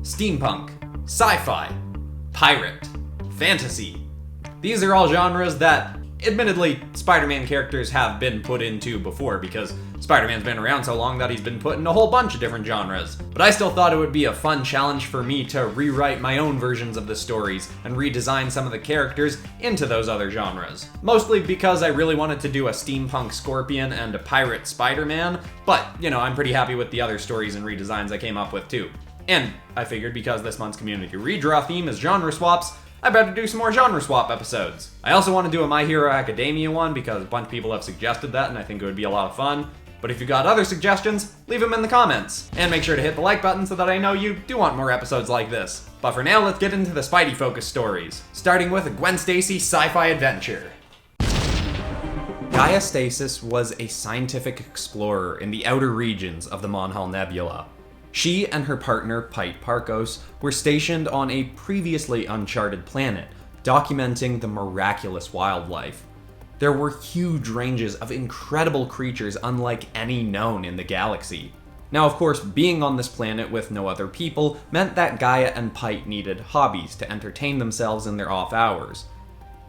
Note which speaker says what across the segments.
Speaker 1: steampunk, sci-fi, pirate, fantasy. These are all genres that, admittedly, Spider-Man characters have been put into before because Spider-Man's been around so long that he's been put in a whole bunch of different genres. But I still thought it would be a fun challenge for me to rewrite my own versions of the stories and redesign some of the characters into those other genres. Mostly because I really wanted to do a steampunk Scorpion and a pirate Spider-Man, but, I'm pretty happy with the other stories and redesigns I came up with too. And I figured because this month's community redraw theme is genre swaps, I better do some more genre swap episodes. I also want to do a My Hero Academia one because a bunch of people have suggested that and I think it would be a lot of fun. But if you got other suggestions, leave them in the comments. And make sure to hit the like button so that I know you do want more episodes like this. But for now, let's get into the Spidey-focused stories. Starting with a Gwen Stacy sci-fi adventure. Gaia Stasis was a scientific explorer in the outer regions of the Monhal Nebula. She and her partner, PDB Parker, were stationed on a previously uncharted planet, documenting the miraculous wildlife. There were huge ranges of incredible creatures unlike any known in the galaxy. Now, of course, being on this planet with no other people meant that Gaia and PDB needed hobbies to entertain themselves in their off hours.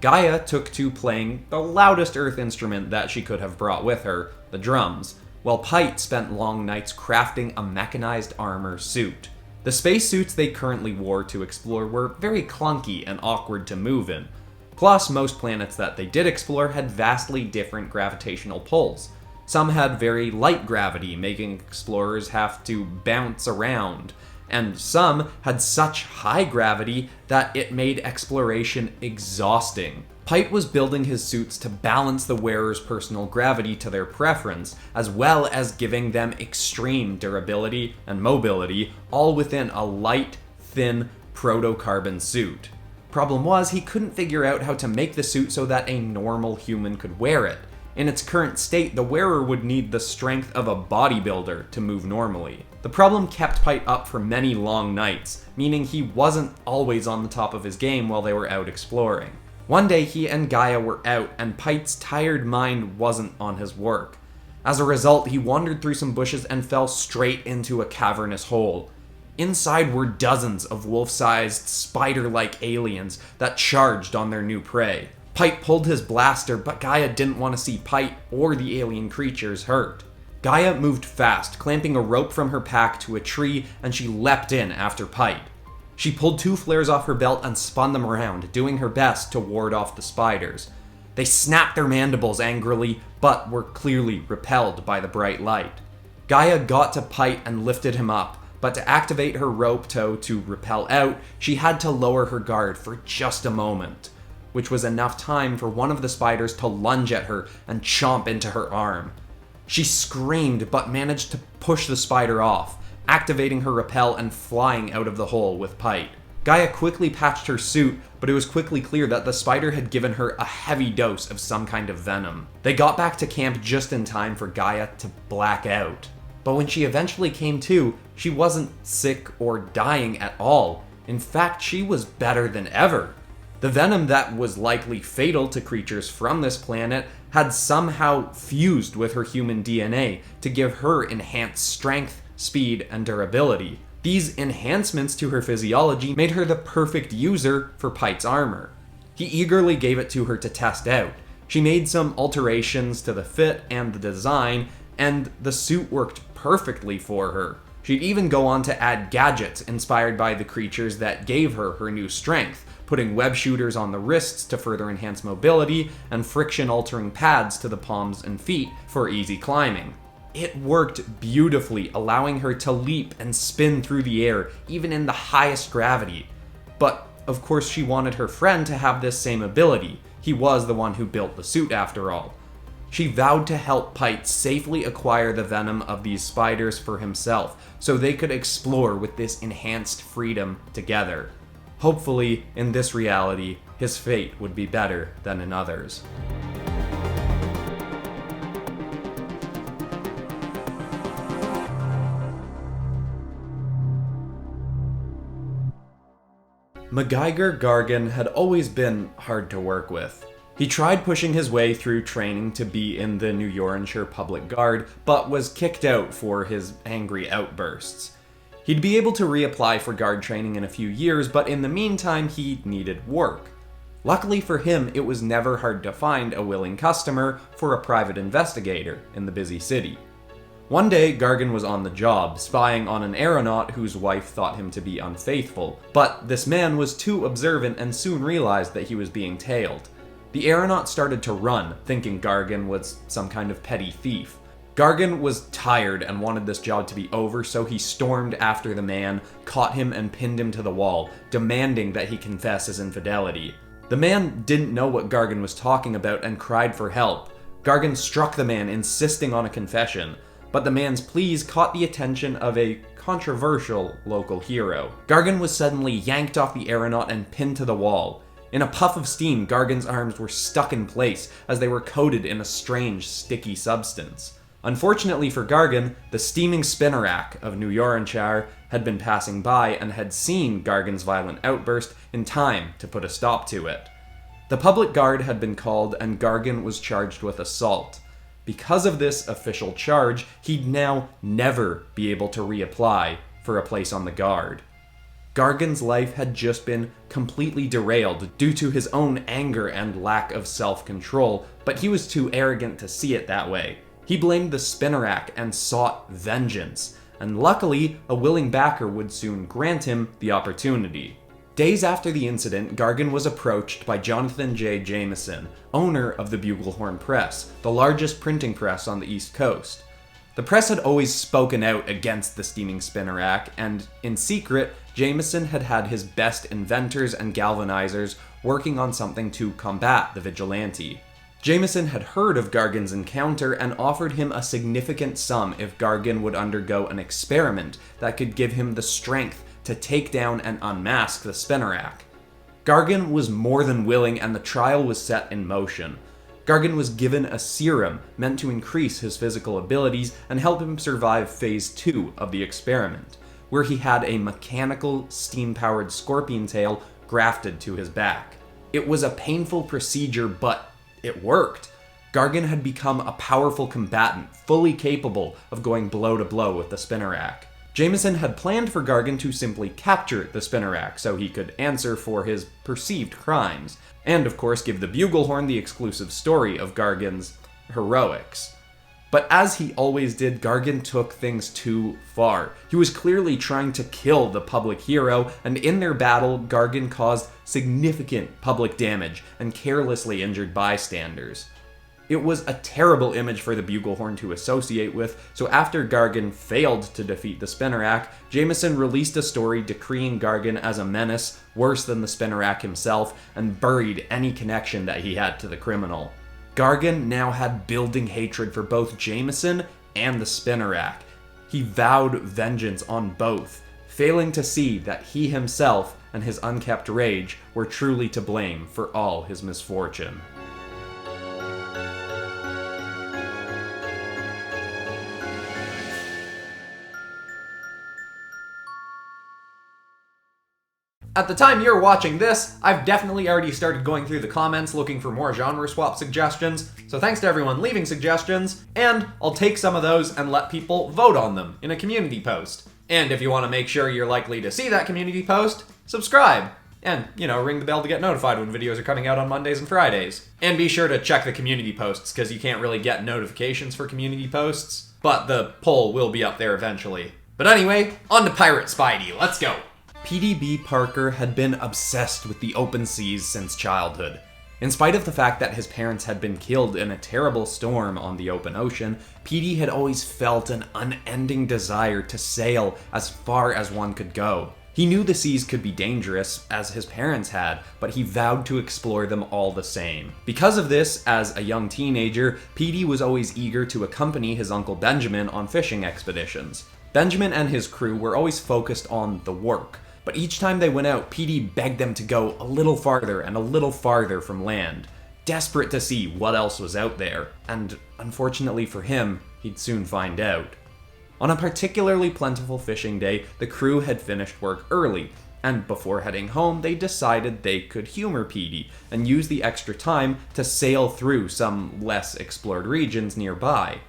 Speaker 1: Gaia took to playing the loudest Earth instrument that she could have brought with her, the drums, while PDB spent long nights crafting a mechanized armor suit. The spacesuits they currently wore to explore were very clunky and awkward to move in. Plus, most planets that they did explore had vastly different gravitational pulls. Some had very light gravity, making explorers have to bounce around, and some had such high gravity that it made exploration exhausting. PDB was building his suits to balance the wearer's personal gravity to their preference, as well as giving them extreme durability and mobility, all within a light, thin, proto-carbon suit. Problem was, he couldn't figure out how to make the suit so that a normal human could wear it. In its current state, the wearer would need the strength of a bodybuilder to move normally. The problem kept PDB up for many long nights, meaning he wasn't always on the top of his game while they were out exploring. One day he and Gaia were out, and PDB's tired mind wasn't on his work. As a result, he wandered through some bushes and fell straight into a cavernous hole. Inside were dozens of wolf-sized, spider-like aliens that charged on their new prey. PDB pulled his blaster, but Gaia didn't want to see PDB or the alien creatures hurt. Gaia moved fast, clamping a rope from her pack to a tree, and she leapt in after PDB. She pulled 2 flares off her belt and spun them around, doing her best to ward off the spiders. They snapped their mandibles angrily, but were clearly repelled by the bright light. Gaia got to PDB and lifted him up, but to activate her rope tow to repel out, she had to lower her guard for just a moment, which was enough time for one of the spiders to lunge at her and chomp into her arm. She screamed but managed to push the spider off, activating her repel and flying out of the hole with PDB. Gaia quickly patched her suit, but it was quickly clear that the spider had given her a heavy dose of some kind of venom. They got back to camp just in time for Gaia to black out. But when she eventually came to, she wasn't sick or dying at all. In fact, she was better than ever. The venom that was likely fatal to creatures from this planet had somehow fused with her human DNA to give her enhanced strength, speed, and durability. These enhancements to her physiology made her the perfect user for PDB's armor. He eagerly gave it to her to test out. She made some alterations to the fit and the design, and the suit worked perfectly for her. She'd even go on to add gadgets inspired by the creatures that gave her her new strength, putting web shooters on the wrists to further enhance mobility, and friction-altering pads to the palms and feet for easy climbing. It worked beautifully, allowing her to leap and spin through the air, even in the highest gravity. But, of course, she wanted her friend to have this same ability. He was the one who built the suit, after all. She vowed to help PDB safely acquire the venom of these spiders for himself, so they could explore with this enhanced freedom together. Hopefully, in this reality, his fate would be better than in others. Geiger Gargan had always been hard to work with. He tried pushing his way through training to be in the New Yorkshire Public Guard, but was kicked out for his angry outbursts. He'd be able to reapply for guard training in a few years, but in the meantime, he needed work. Luckily for him, it was never hard to find a willing customer for a private investigator in the busy city. One day, Gargan was on the job, spying on an aeronaut whose wife thought him to be unfaithful, but this man was too observant and soon realized that he was being tailed. The aeronaut started to run, thinking Gargan was some kind of petty thief. Gargan was tired and wanted this job to be over, so he stormed after the man, caught him and pinned him to the wall, demanding that he confess his infidelity. The man didn't know what Gargan was talking about and cried for help. Gargan struck the man, insisting on a confession, but the man's pleas caught the attention of a controversial local hero. Gargan was suddenly yanked off the aeronaut and pinned to the wall. In a puff of steam, Gargan's arms were stuck in place as they were coated in a strange, sticky substance. Unfortunately for Gargan, the steaming spinnerack of New Yorenshire had been passing by and had seen Gargan's violent outburst in time to put a stop to it. The public guard had been called and Gargan was charged with assault. Because of this official charge, he'd now never be able to reapply for a place on the guard. Gargan's life had just been completely derailed due to his own anger and lack of self-control, but he was too arrogant to see it that way. He blamed the spinnerack and sought vengeance, and luckily, a willing backer would soon grant him the opportunity. Days after the incident, Gargan was approached by Jonathan J. Jameson, owner of the Buglehorn Press, the largest printing press on the East Coast. The press had always spoken out against the steaming spinnerack, and in secret, Jameson had had his best inventors and galvanizers working on something to combat the vigilante. Jameson had heard of Gargan's encounter and offered him a significant sum if Gargan would undergo an experiment that could give him the strength to take down and unmask the spinnerack. Gargan was more than willing and the trial was set in motion. Gargan was given a serum meant to increase his physical abilities and help him survive phase 2 of the experiment, where he had a mechanical, steam-powered scorpion tail grafted to his back. It was a painful procedure, but it worked. Gargan had become a powerful combatant, fully capable of going blow to blow with the spinnerack. Jameson had planned for Gargan to simply capture the spinnerack so he could answer for his perceived crimes, and of course give the Buglehorn the exclusive story of Gargan's heroics. But as he always did, Gargan took things too far. He was clearly trying to kill the public hero, and in their battle, Gargan caused significant public damage and carelessly injured bystanders. It was a terrible image for the Buglehorn to associate with, so after Gargan failed to defeat the spinnerack, Jameson released a story decreeing Gargan as a menace worse than the spinnerack himself, and buried any connection that he had to the criminal. Gargan now had building hatred for both Jameson and the spinnerack. He vowed vengeance on both, failing to see that he himself and his unkept rage were truly to blame for all his misfortune. At the time you're watching this, I've definitely already started going through the comments looking for more genre swap suggestions, so thanks to everyone leaving suggestions, and I'll take some of those and let people vote on them in a community post. And if you want to make sure you're likely to see that community post, subscribe! And, ring the bell to get notified when videos are coming out on Mondays and Fridays. And be sure to check the community posts, because you can't really get notifications for community posts, but the poll will be up there eventually. But anyway, on to Pirate Spidey, let's go! PDB Parker had been obsessed with the open seas since childhood. In spite of the fact that his parents had been killed in a terrible storm on the open ocean, PD had always felt an unending desire to sail as far as one could go. He knew the seas could be dangerous, as his parents had, but he vowed to explore them all the same. Because of this, as a young teenager, PD was always eager to accompany his uncle Benjamin on fishing expeditions. Benjamin and his crew were always focused on the work, but each time they went out, PD begged them to go a little farther and a little farther from land, desperate to see what else was out there, and unfortunately for him, he'd soon find out. On a particularly plentiful fishing day, the crew had finished work early, and before heading home, they decided they could humor PD and use the extra time to sail through some less explored regions nearby.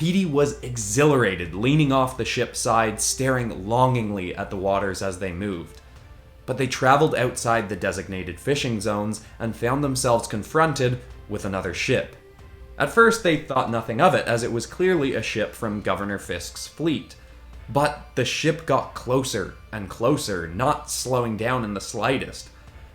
Speaker 1: Petey was exhilarated, leaning off the ship's side, staring longingly at the waters as they moved. But they traveled outside the designated fishing zones and found themselves confronted with another ship. At first, they thought nothing of it, as it was clearly a ship from Governor Fisk's fleet. But the ship got closer and closer, not slowing down in the slightest.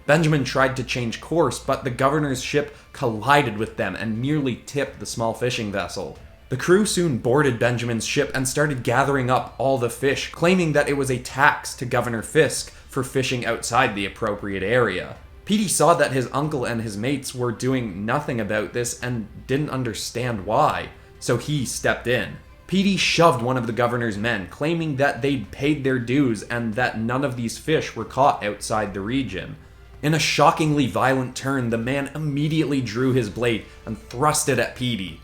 Speaker 1: Benjamin tried to change course, but the governor's ship collided with them and nearly tipped the small fishing vessel. The crew soon boarded Benjamin's ship and started gathering up all the fish, claiming that it was a tax to Governor Fisk for fishing outside the appropriate area. Petey saw that his uncle and his mates were doing nothing about this and didn't understand why, so he stepped in. Petey shoved one of the governor's men, claiming that they'd paid their dues and that none of these fish were caught outside the region. In a shockingly violent turn, the man immediately drew his blade and thrust it at Petey.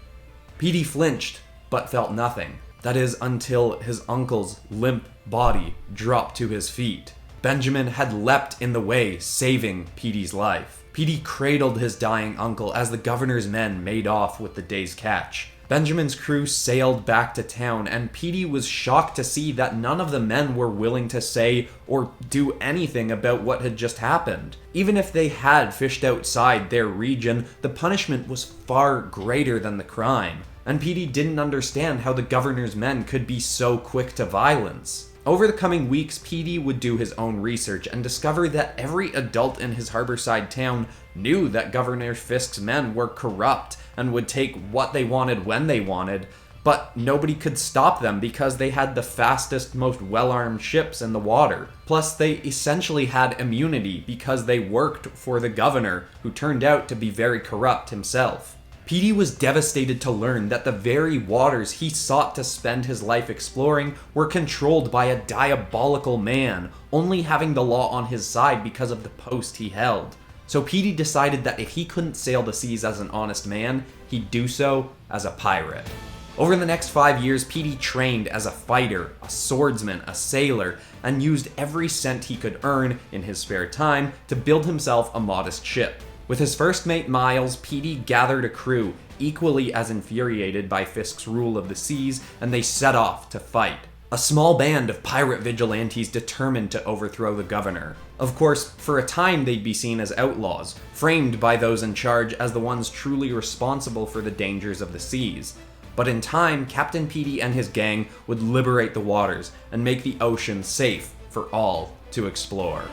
Speaker 1: Petey flinched, but felt nothing. That is, until his uncle's limp body dropped to his feet. Benjamin had leapt in the way, saving Petey's life. Petey cradled his dying uncle as the governor's men made off with the day's catch. Benjamin's crew sailed back to town, and Petey was shocked to see that none of the men were willing to say or do anything about what had just happened. Even if they had fished outside their region, the punishment was far greater than the crime, and Petey didn't understand how the governor's men could be so quick to violence. Over the coming weeks, Petey would do his own research and discover that every adult in his harborside town knew that Governor Fisk's men were corrupt and would take what they wanted when they wanted, but nobody could stop them because they had the fastest, most well-armed ships in the water. Plus, they essentially had immunity because they worked for the governor, who turned out to be very corrupt himself. Petey was devastated to learn that the very waters he sought to spend his life exploring were controlled by a diabolical man, only having the law on his side because of the post he held. So Petey decided that if he couldn't sail the seas as an honest man, he'd do so as a pirate. Over the next 5 years, Petey trained as a fighter, a swordsman, a sailor, and used every cent he could earn in his spare time to build himself a modest ship. With his first mate Miles, Petey gathered a crew equally as infuriated by Fisk's rule of the seas, and they set off to fight. A small band of pirate vigilantes determined to overthrow the governor. Of course, for a time they'd be seen as outlaws, framed by those in charge as the ones truly responsible for the dangers of the seas. But in time, Captain Petey and his gang would liberate the waters and make the ocean safe for all to explore.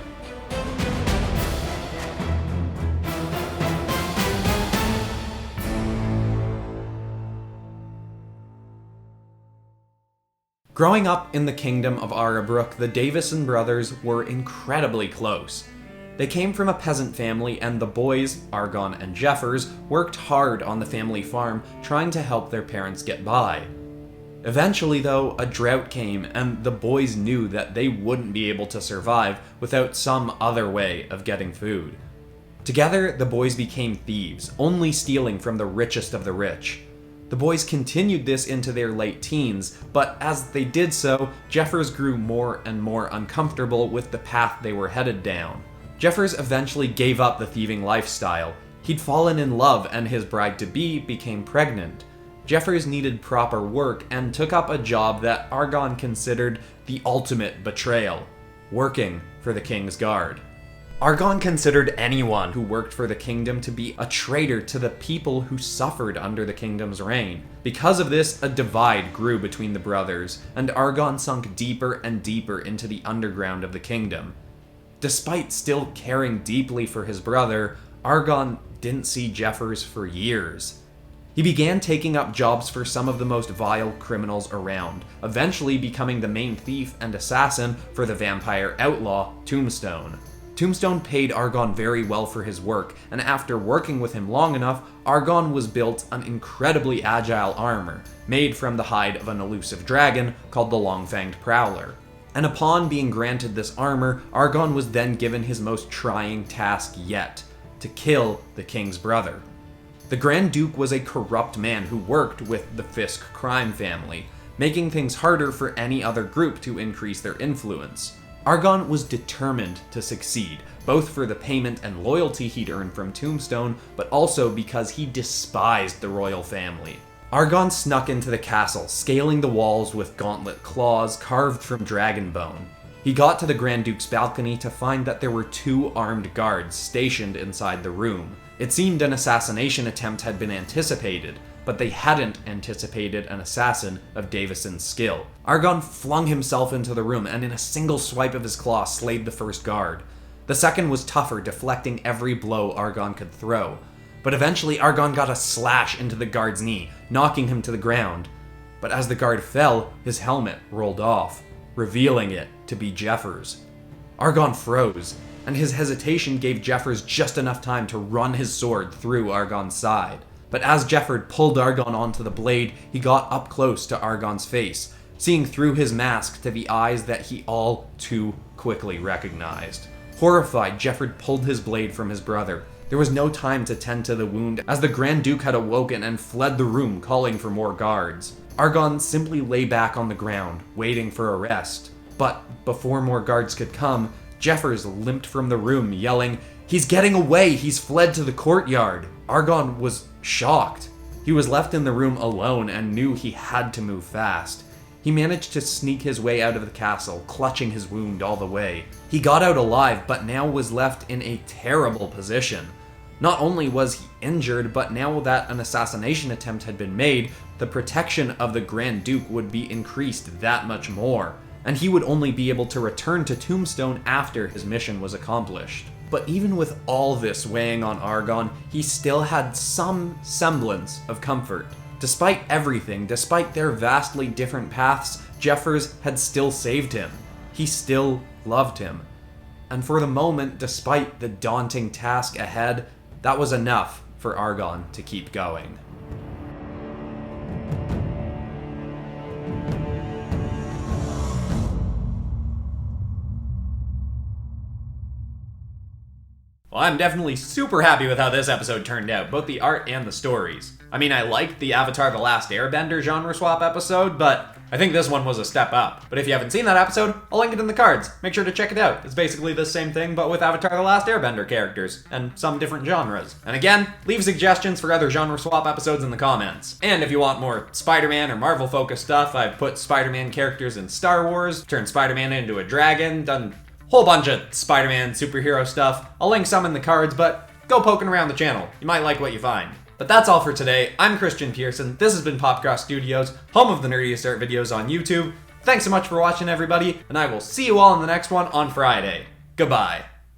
Speaker 1: Growing up in the kingdom of Arabrook, the Davison brothers were incredibly close. They came from a peasant family, and the boys, Argon and Jeffers, worked hard on the family farm, trying to help their parents get by. Eventually, though, a drought came, and the boys knew that they wouldn't be able to survive without some other way of getting food. Together, the boys became thieves, only stealing from the richest of the rich. The boys continued this into their late teens, but as they did so, Jeffers grew more and more uncomfortable with the path they were headed down. Jeffers eventually gave up the thieving lifestyle. He'd fallen in love, and his bride-to-be became pregnant. Jeffers needed proper work and took up a job that Argon considered the ultimate betrayal: working for the King's Guard. Argon considered anyone who worked for the kingdom to be a traitor to the people who suffered under the kingdom's reign. Because of this, a divide grew between the brothers, and Argon sunk deeper and deeper into the underground of the kingdom. Despite still caring deeply for his brother, Argon didn't see Jeffers for years. He began taking up jobs for some of the most vile criminals around, eventually becoming the main thief and assassin for the vampire outlaw Tombstone. Tombstone paid Argon very well for his work, and after working with him long enough, Argon was built an incredibly agile armor, made from the hide of an elusive dragon called the long-fanged Prowler. And upon being granted this armor, Argon was then given his most trying task yet: to kill the king's brother. The Grand Duke was a corrupt man who worked with the Fisk crime family, making things harder for any other group to increase their influence. Argon was determined to succeed, both for the payment and loyalty he'd earned from Tombstone, but also because he despised the royal family. Argon snuck into the castle, scaling the walls with gauntlet claws carved from dragon bone. He got to the Grand Duke's balcony to find that there were 2 armed guards stationed inside the room. It seemed an assassination attempt had been anticipated, but they hadn't anticipated an assassin of Davison's skill. Argon flung himself into the room and in a single swipe of his claw slayed the first guard. The second was tougher, deflecting every blow Argon could throw. But eventually Argon got a slash into the guard's knee, knocking him to the ground. But as the guard fell, his helmet rolled off, revealing it to be Jeffers. Argon froze, and his hesitation gave Jeffers just enough time to run his sword through Argon's side. But as Jeffers pulled Argon onto the blade, he got up close to Argon's face, seeing through his mask to the eyes that he all too quickly recognized. Horrified, Jeffers pulled his blade from his brother. There was no time to tend to the wound, as the Grand Duke had awoken and fled the room, calling for more guards. Argon simply lay back on the ground, waiting for a rest. But before more guards could come, Jeffers limped from the room, yelling, "He's getting away! He's fled to the courtyard!" Argon was shocked. He was left in the room alone and knew he had to move fast. He managed to sneak his way out of the castle, clutching his wound all the way. He got out alive, but now was left in a terrible position. Not only was he injured, but now that an assassination attempt had been made, the protection of the Grand Duke would be increased that much more, and he would only be able to return to Tombstone after his mission was accomplished. But even with all this weighing on Argon, he still had some semblance of comfort. Despite everything, despite their vastly different paths, Jeffers had still saved him. He still loved him. And for the moment, despite the daunting task ahead, that was enough for Argon to keep going. Well, I'm definitely super happy with how this episode turned out, both the art and the stories. I mean, I liked the Avatar The Last Airbender genre swap episode, but I think this one was a step up. But if you haven't seen that episode, I'll link it in the cards. Make sure to check it out. It's basically the same thing, but with Avatar The Last Airbender characters, and some different genres. And again, leave suggestions for other genre swap episodes in the comments. And if you want more Spider-Man or Marvel-focused stuff, I've put Spider-Man characters in Star Wars, turned Spider-Man into a dragon, done whole bunch of Spider-Man superhero stuff. I'll link some in the cards, but go poking around the channel. You might like what you find. But that's all for today. I'm Christian Pearson. This has been PopCross Studios, home of the nerdiest art videos on YouTube. Thanks so much for watching, everybody, and I will see you all in the next one on Friday. Goodbye.